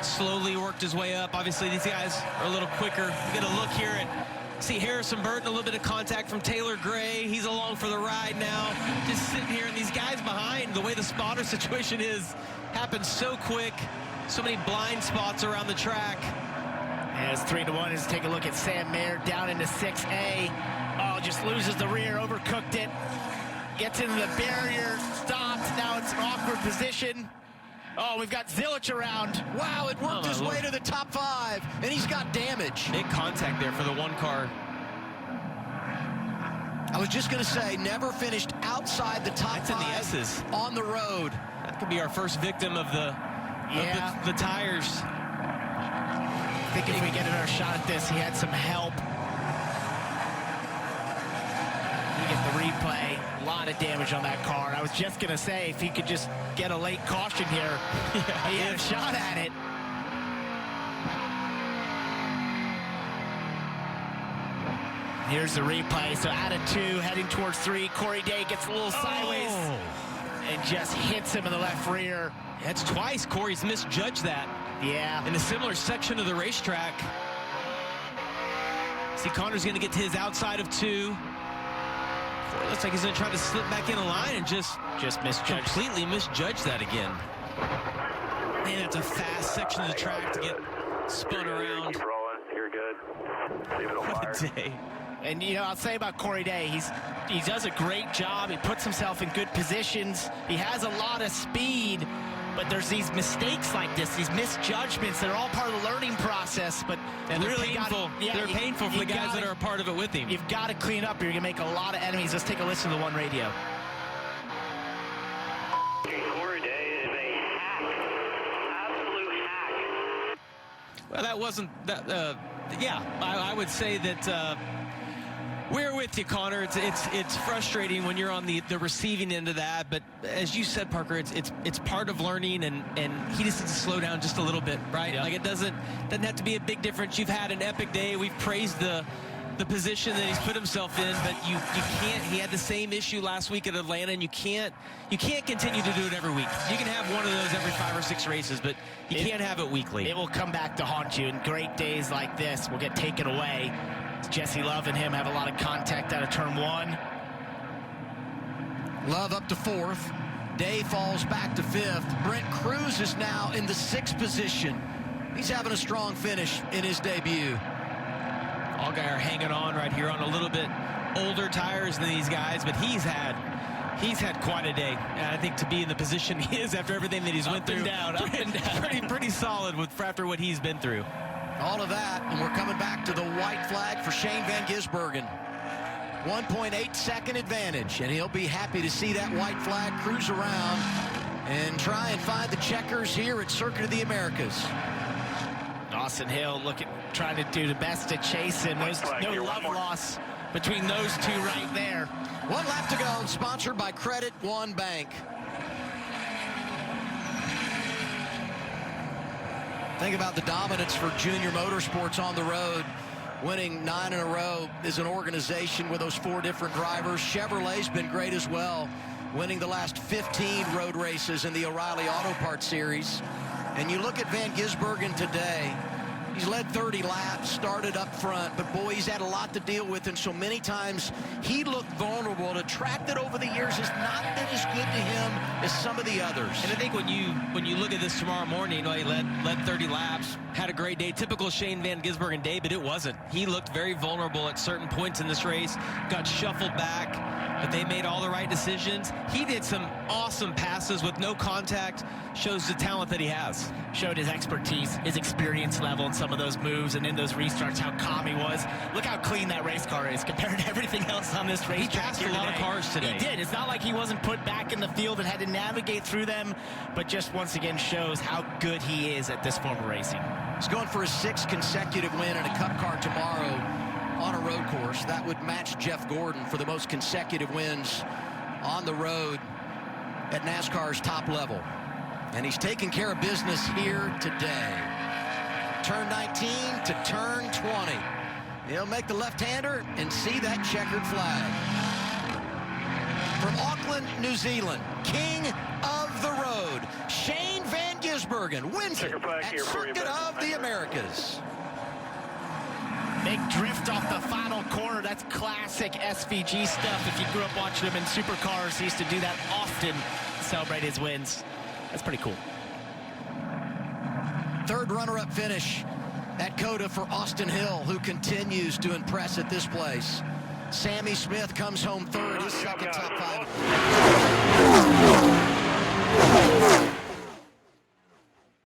slowly worked his way up. Obviously, these guys are a little quicker. Get a look here and see Harrison Burton, a little bit of contact from Taylor Gray. He's along for the ride now, just sitting here. And these guys behind, the way the spotter situation is, happens so quick. So many blind spots around the track. As 3-1 is take a look at Sam Mayer down into 6A. Oh, just loses the rear, overcooked it. Gets into the barrier, stops. Now it's an awkward position. Oh, we've got Zilich around. Wow, it worked his way to the top 5, and he's got damage. Big contact there for the one car. I was just going to say, never finished outside the top 5 in the S's. On the road. That could be our first victim of the tires. I think if we get another shot at this, he had some help. We get the replay. A lot of damage on that car. I was just going to say, if he could just get a late caution here, he had a shot at it. Here's the replay. So out of 2, heading towards 3. Corey Day gets a little sideways and just hits him in the left rear. That's twice Corey's misjudged that. Yeah. In a similar section of the racetrack. See, Connor's going to get to his outside of 2. Corey looks like he's going to try to slip back in a line and just completely misjudge that again. Man, that's a fast section of the track to get spun around. Keep rolling. You're good. Leave it on fire. What a day. And, you know, I'll say about Corey Day, he does a great job. He puts himself in good positions. He has a lot of speed. But there's these mistakes like this, these misjudgments that are all part of the learning process. But and they're really painful. They're painful for the guys that are a part of it with him. You've got to clean up. You're going to make a lot of enemies. Let's take a listen to the one radio. Corey Day is a hack. Absolute hack. Well, that wasn't that. Yeah, I would say that. We're with you, Connor. It's frustrating when you're on the receiving end of that, but as you said, Parker, it's part of learning, and he just needs to slow down just a little bit, right? Yeah. Like it doesn't have to be a big difference. You've had an epic day. We've praised the position that he's put himself in, but you can't. He had the same issue last week at Atlanta, and you can't continue to do it every week. You can have one of those every 5 or 6 races, but you can't have it weekly. It will come back to haunt you, and great days like this will get taken away. Jesse Love and him have a lot of contact out of turn 1. Love up to 4th. Day falls back to 5th. Brent Cruz is now in the 6th position. He's having a strong finish in his debut. Allgaier hanging on right here on a little bit older tires than these guys, but he's had quite a day. And I think to be in the position he is after everything that he's went through, up and down. pretty solid after what he's been through. All of that, and we're coming back to the white flag for Shane Van Gisbergen. 1.8 second advantage, and he'll be happy to see that white flag cruise around and try and find the checkers here at Circuit of the Americas. Austin Hill trying to do the best to chase him. There's no love loss between those 2 right there. 1 lap to go, sponsored by Credit One Bank. Think about the dominance for Junior Motorsports on the road. Winning 9 in a row is an organization with those 4 different drivers. Chevrolet's been great as well, winning the last 15 road races in the O'Reilly Auto Parts Series. And you look at Van Gisbergen today, he's led 30 laps, started up front, but boy, he's had a lot to deal with, and so many times he looked vulnerable. A track that over the years has not been as good to him as some of the others. And I think when you look at this tomorrow morning, he led 30 laps, had a great day, typical Shane Van Gisbergen day, but it wasn't. He looked very vulnerable at certain points in this race, got shuffled back, but they made all the right decisions. He did some awesome passes with no contact, shows the talent that he has. Showed his expertise, his experience level in some of those moves, and in those restarts, how calm he was. Look how clean that race car is compared to everything else on this racetrack. He passed a lot of cars today. He did. It's not like he wasn't put back in the field and had to navigate through them, but just once again shows how good he is at this form of racing. He's going for his 6th consecutive win in a Cup car tomorrow on a road course. That would match Jeff Gordon for the most consecutive wins on the road at NASCAR's top level. And he's taking care of business here today. Turn 19 to turn 20. He'll make the left-hander and see that checkered flag. From Auckland, New Zealand, king of of the road. Shane Van Gisbergen wins it at Circuit of the Americas. Big drift off the final corner. That's classic SVG stuff. If you grew up watching him in supercars, he used to do that often to celebrate his wins. That's pretty cool. Third runner-up finish at COTA for Austin Hill, who continues to impress at this place. Sammy Smith comes home third, his second top 5.